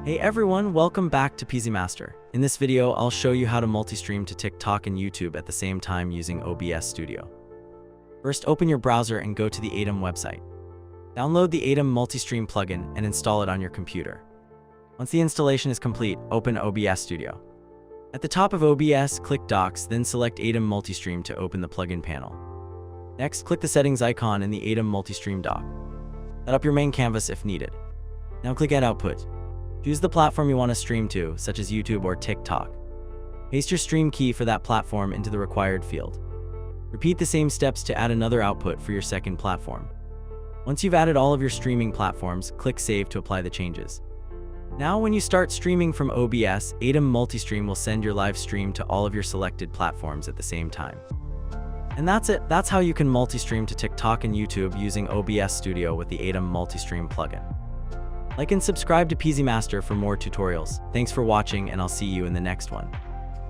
Hey everyone, welcome back to PeasyMaster. In this video, I'll show you how to multi-stream to TikTok and YouTube at the same time using OBS Studio. First, open your browser and go to the Atom website. Download the Atom Multistream plugin and install it on your computer. Once the installation is complete, open OBS Studio. At the top of OBS, click Docs, then select Atom Multistream to open the plugin panel. Next, click the settings icon in the Atom Multistream dock. Set up your main canvas if needed. Now click Add Output. Choose the platform you want to stream to, such as YouTube or TikTok. Paste your stream key for that platform into the required field. Repeat the same steps to add another output for your second platform. Once you've added all of your streaming platforms, click Save to apply the changes. Now, when you start streaming from OBS, Atom Multistream will send your live stream to all of your selected platforms at the same time. And that's it. That's how you can multi-stream to TikTok and YouTube using OBS Studio with the Atom Multistream plugin. Like and subscribe to PeasyMaster for more tutorials. Thanks for watching, and I'll see you in the next one.